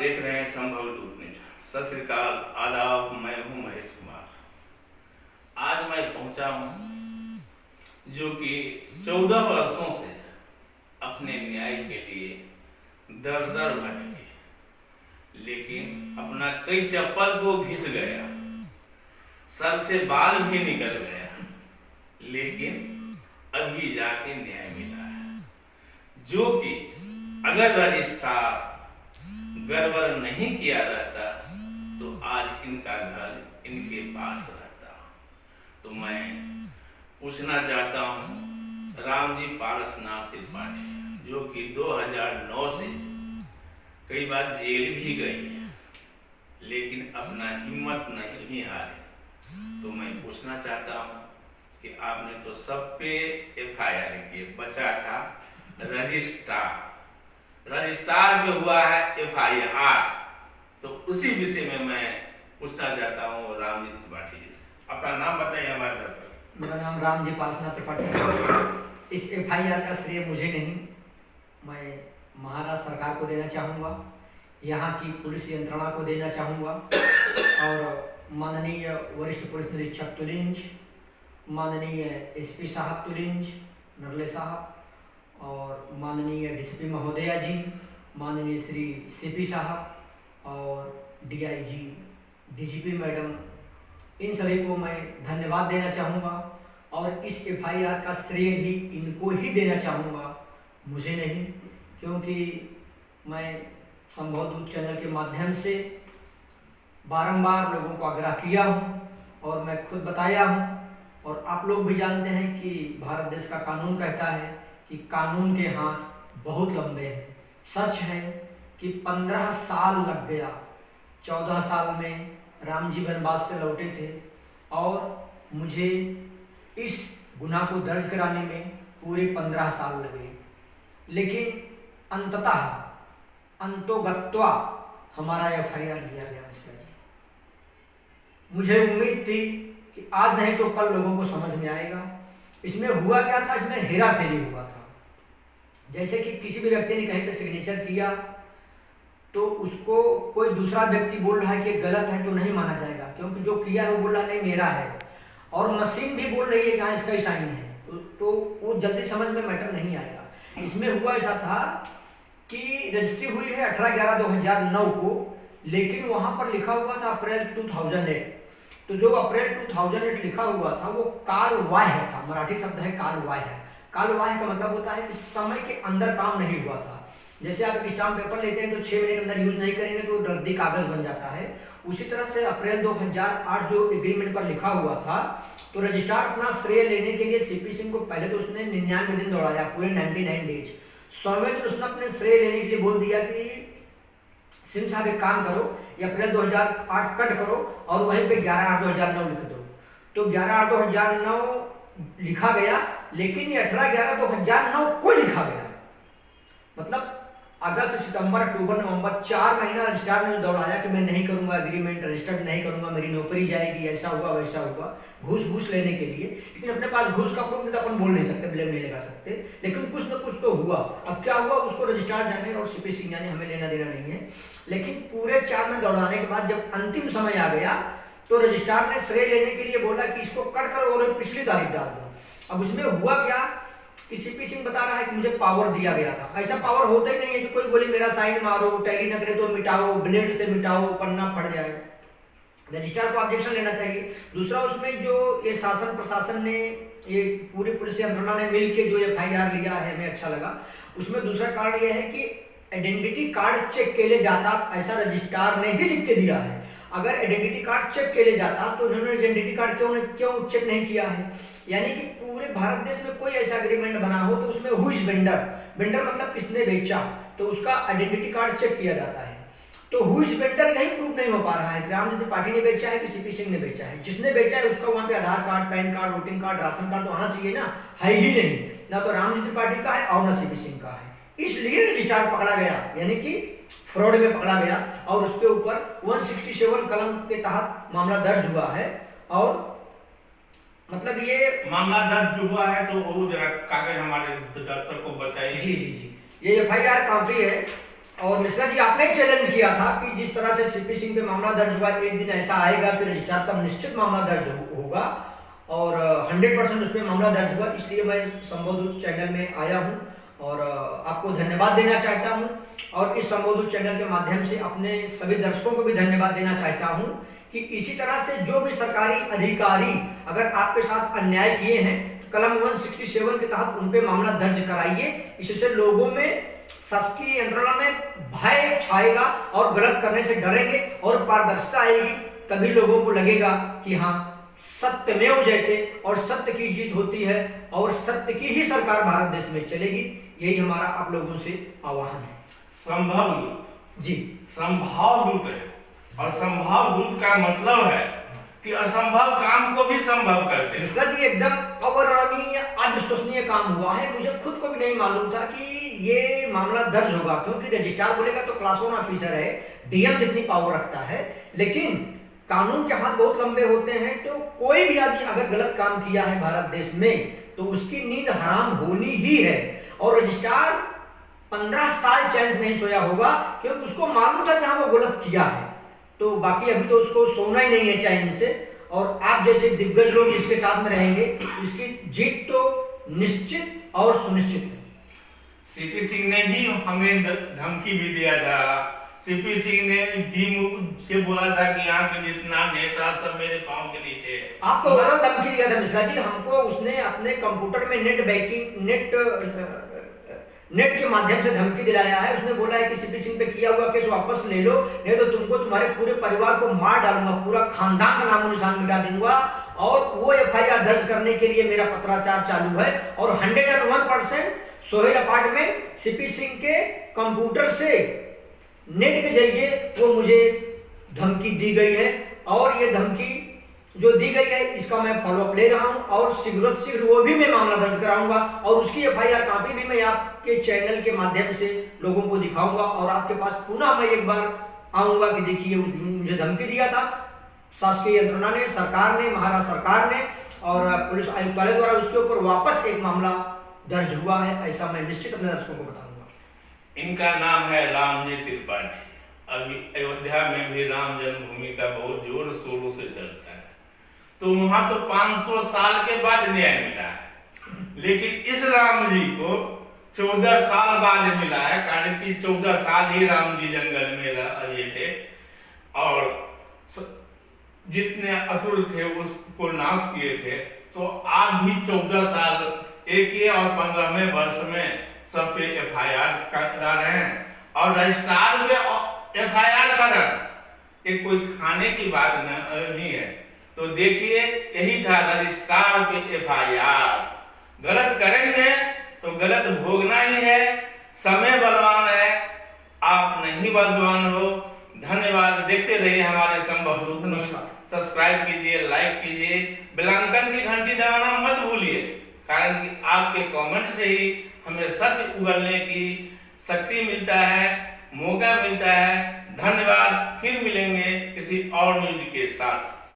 देख रहे हैं संभव दूत न्यूज। सत श्री अकाल, आदाब। मैं हूं महेश कुमार। आज मैं पहुंचा हूं जो कि 14 वर्षों से अपने न्याय के लिए दर दर भटके, लेकिन अपना कई चप्पल को घिस गया, सर से बाल भी निकल गया, लेकिन अभी जाके न्याय मिला है। जो कि अगर रजिस्ट्रार गड़बड़ नहीं किया रहता तो आज इनका घर इनके पास रहता। तो मैं पूछना चाहता हूँ रामजी पारसनाथ त्रिपाठी, जो कि 2009 से कई बार जेल भी गई है, लेकिन अपना हिम्मत नहीं हारे। तो मैं पूछना चाहता हूँ कि आपने तो सब पे FIR किए, बचा था रजिस्ट्रार पे हुआ है FIR। तो उसी विषय में मैं पूछना चाहता हूँ रामजी त्रिपाठी जी से। अपना नाम बताइए हमारे दर्शक। मेरा नाम रामजी पारसनाथ त्रिपाठी है। इस FIR का श्रेय मुझे नहीं, मैं महाराष्ट्र सरकार को देना चाहूँगा, यहाँ की पुलिस यंत्रणा को देना चाहूँगा, और माननीय वरिष्ठ पुलिस निरीक्षक तुलिंज, माननीय SP साहब तुलिंज नरले साहब, और माननीय DCP महोदया जी, माननीय श्री CP साहब और DIG DGP मैडम, इन सभी को मैं धन्यवाद देना चाहूँगा। और इस FIR का श्रेय भी इनको ही देना चाहूँगा, मुझे नहीं, क्योंकि मैं संभव दूत चैनल के माध्यम से बारंबार लोगों को आग्रह किया हूँ और मैं खुद बताया हूँ, और आप लोग भी जानते हैं कि भारत देश का कानून कहता है कि कानून के हाथ बहुत लंबे हैं। सच है कि 15 साल लग गया, 14 साल में राम जी वनवास से लौटे थे और मुझे इस गुनाह को दर्ज कराने में पूरे 15 साल लगे, लेकिन अंततः अंतोगत्वा हमारा FIR लिया गया मिश्रा जी। मुझे उम्मीद थी कि आज नहीं तो कल लोगों को समझ में आएगा। इसमें हुआ क्या था, इसमें हेरा फेरी हुआ था। जैसे कि किसी भी व्यक्ति ने कहीं पे सिग्नेचर किया तो उसको कोई दूसरा व्यक्ति बोल रहा है कि गलत है तो नहीं माना जाएगा, क्योंकि जो किया है वो बोल रहा है नहीं मेरा है, और मशीन भी बोल रही है कि हाँ इसका ही साइन है, तो वो जल्दी समझ में मैटर नहीं आएगा। इसमें हुआ ऐसा था कि रजिस्ट्री हुई है 18/11/2009 को, लेकिन वहाँ पर लिखा हुआ था अप्रैल 2008। तो जो अप्रैल 2008 लिखा हुआ था वो कालवाह्य था, मराठी शब्द है कालवाह्य। कालवाह्य का मतलब होता है कि समय के अंदर काम नहीं हुआ था। जैसे आप एक स्टाम्प पेपर लेते हैं तो 6 महीने के अंदर यूज नहीं करेंगे तो रद्दी कागज बन जाता है, उसी तरह से अप्रैल 2008 जो एग्रीमेंट पर लिखा हुआ था, तो रजिस्ट्रार अपना श्रेय लेने के लिए CP सिंह को पहले तो उसने 99 दिन दौड़ाया, पूरे 99 डेज। 100वें दिन उसने अपने श्रेय लेने के लिए बोल दिया कि सिंह साहब एक काम करो, ये अप्रैल 2008 कट करो और वहीं पे 11/8/2009 लिख दो। तो 11/8/2009 लिखा गया, लेकिन ये 18/11/2009 को लिखा गया। मतलब अगस्त, सितंबर, अक्टूबर, नवंबर 4 महीना रजिस्ट्रार ने दौड़ाया कि मैं नहीं करूंगा एग्रीमेंट, रजिस्टर्ड नहीं करूंगा, मेरी नौकरी जाएगी, ऐसा होगा वैसा होगा, घूस लेने के लिए। लेकिन अपने पास घूस का प्रूफ नहीं तो अपन बोल नहीं सकते, ब्लेम नहीं लगा सकते, लेकिन कुछ न कुछ तो हुआ। अब क्या हुआ उसको रजिस्ट्रार जाने और CP सिंह जाने, हमें लेना देना नहीं है। लेकिन पूरे 4 में दौड़ाने के बाद जब अंतिम समय आ गया तो रजिस्ट्रार ने श्रेय लेने के लिए बोला कि इसको कट करो और पिछली तारीख डाल दो। अब उसमें हुआ क्या कि CP सिंह बता रहा है कि मुझे पावर दिया गया था। ऐसा पावर होता ही नहीं है कि कोई बोले मेरा साइन मारो, टैली न करे तो मिटाओ, ब्लेड से मिटाओ, पन्ना फट जाए। रजिस्ट्रार को ऑब्जेक्शन लेना चाहिए। दूसरा, उसमें जो ये शासन प्रशासन ने, ये पूरी पुलिस यंत्रणा ने मिल के जो FIR लिया है, हमें अच्छा लगा। उसमें दूसरा कारण यह है कि आइडेंटिटी कार्ड चेक के लिए जाता, ऐसा रजिस्ट्रार ने ही लिख के दिया है। अगर आइडेंटिटी कार्ड चेक के लिए जाता तो उन्होंने आइडेंटिटी कार्ड क्यों चेक नहीं किया है? यानी कि पूरे भारत देश में कोई ऐसा एग्रीमेंट बना हो तो उसमें हु इज वेंडर मतलब किसने बेचा, तो उसका आइडेंटिटी कार्ड चेक किया जाता है। तो हु इज वेंडर कहीं प्रूफ नहीं हो पा रहा है, रामजी त्रिपाठी ने बेचा है कि CP सिंह ने बेचा है। जिसने बेचा है उसका वहां पे Aadhaar card, PAN card, voting card, ration card तो आना चाहिए ना, है ही नहीं। ना तो रामजी त्रिपाठी का है और ना CP सिंह का है, इसलिए रजिस्ट्रार पकड़ा गया, यानी कि फ्रॉड में पकड़ा गया और उसके ऊपर 167 कलम के तहत मामला दर्ज हुआ है। और मतलब ये मामला दर्ज हुआ है तो वो जरा कागज हमारे दर्शक को बताइए। जी, ये FIR कॉपी है और मिश्रा जी आपने चैलेंज किया था कि जिस तरह से सीपी सिंह पे मामला दर्ज हुआ, एक दिन ऐसा आएगा कि रजिस्ट्रार का निश्चित मामला दर्ज होगा और 100% उस पर मामला दर्ज हुआ। इसलिए मैं संबोधित चैनल में आया हूं और आपको धन्यवाद देना चाहता हूं और इस संबोधित चैनल के माध्यम से अपने सभी दर्शकों को भी धन्यवाद देना चाहता हूं कि इसी तरह से जो भी सरकारी अधिकारी अगर आपके साथ अन्याय किए हैं तो कलम 167 के तहत उन पे मामला दर्ज कराइए। इससे लोगों में शासकीय यंत्रणा में भय छाएगा और गलत करने से डरेंगे और पारदर्शिता आएगी। तभी लोगों को लगेगा कि हाँ, सत्यमेव जयते और सत्य की जीत होती है और सत्य की ही सरकार भारत देश में चलेगी। यही हमारा आप लोगों से आह्वान है। संभव दूत जी, संभाव दूत है और संभाव दूत का मतलब है कि असंभव काम को भी संभव करते हैं। मिश्रा जी एकदम अवर्णनीय अविश्वसनीय काम हुआ है। मुझे खुद को भी नहीं मालूम था कि ये मामला दर्ज होगा, क्योंकि रजिस्ट्रार बोलेगा तो क्लास 1 ऑफिसर है, डीएम जितनी पावर रखता है, लेकिन कानून के हाथ बहुत लंबे होते हैं। तो कोई भी आदमी अगर गलत काम किया है भारत देश में तो उसकी नींद हराम होनी ही है। और रजिस्ट्रार 15 साल चैन से नहीं सोया होगा क्योंकि उसको मालूम था कि हाँ वो गलत किया है। तो बाकी अभी तो उसको सोना ही नहीं है चैन से। और आप जैसे दिग्गज लोग जिसके साथ में रहेंगे उसकी जीत तो निश्चित और सुनिश्चित है। सीपी सिंह ने ही हमें धमकी भी दिया था। सीपी सिंह ने भी ये बोला था कि यहाँ के जितना नेता सब मेरे पांव के नीचे है। आपको गलत धमकी दिया था मिश्रा जी। हमको उसने अपने कंप्यूटर में नेट बैंकिंग नेट के माध्यम से धमकी दिलाया है। उसने बोला है कि सीपी सिंह पे किया हुआ केस वापस ले लो, नहीं तो तुमको तुम्हारे पूरे परिवार को मार डालूंगा, पूरा खानदान का नामो निशान मिटा दूंगा। और वो एफआईआर दर्ज करने के लिए मेरा पत्राचार चालू है और 101% सोहेल अपार्टमेंट सीपी सिंह के कंप्यूटर से नेट के जरिए वो मुझे धमकी दी गई है। और ये धमकी जो दी गई है इसका मैं फॉलोअप ले रहा हूं और शीघ्र वो भी मैं मामला दर्ज कराऊंगा और उसकी एफआईआर कॉपी भी मैं आपके चैनल के माध्यम से लोगों को दिखाऊंगा और आपके पास पुनः मैं एक बार आऊंगा कि देखिए मुझे धमकी दिया था शासकीय यंत्रणा ने, सरकार ने, महाराष्ट्र सरकार ने और पुलिस आयुक्तालय द्वारा उसके ऊपर वापस एक मामला दर्ज हुआ है। ऐसा मैं निश्चित अपने दर्शकों को बताऊंगा। इनका नाम है रामजी त्रिपाठी। अभी अयोध्या में भी राम जन्मभूमि का बहुत जोर शोरों से चलता है। तो वहां तो 500 साल के बाद न्याय मिला है, लेकिन इस राम जी को 14 साल बाद मिला है। कारण कि 14 साल ही राम जी जंगल में रहे थे और जितने असुर थे उसको नाश किए थे। तो आप भी 14 साल एक और 15वें वर्ष में सब पे एफआईआर करा रहे हैं और रजिस्ट्रार पे एफआईआर करा, ये कोई खाने की बात नहीं है। तो देखिए यही था रजिस्ट्रार पे एफआईआर। गलत करेंगे तो गलत भोगना ही है। समय बलवान है, आप नहीं बलवान हो। धन्यवाद। देखते रहिए हमारे संभव। नमस्कार। सब्सक्राइब कीजिए, लाइक कीजिए, बेलाइकन की घंटी दबाना मत भूलिए, कारण कि आपके कमेंट से ही हमें सत्य उगलने की शक्ति मिलता है, मौका मिलता है। धन्यवाद। फिर मिलेंगे किसी और न्यूज के साथ।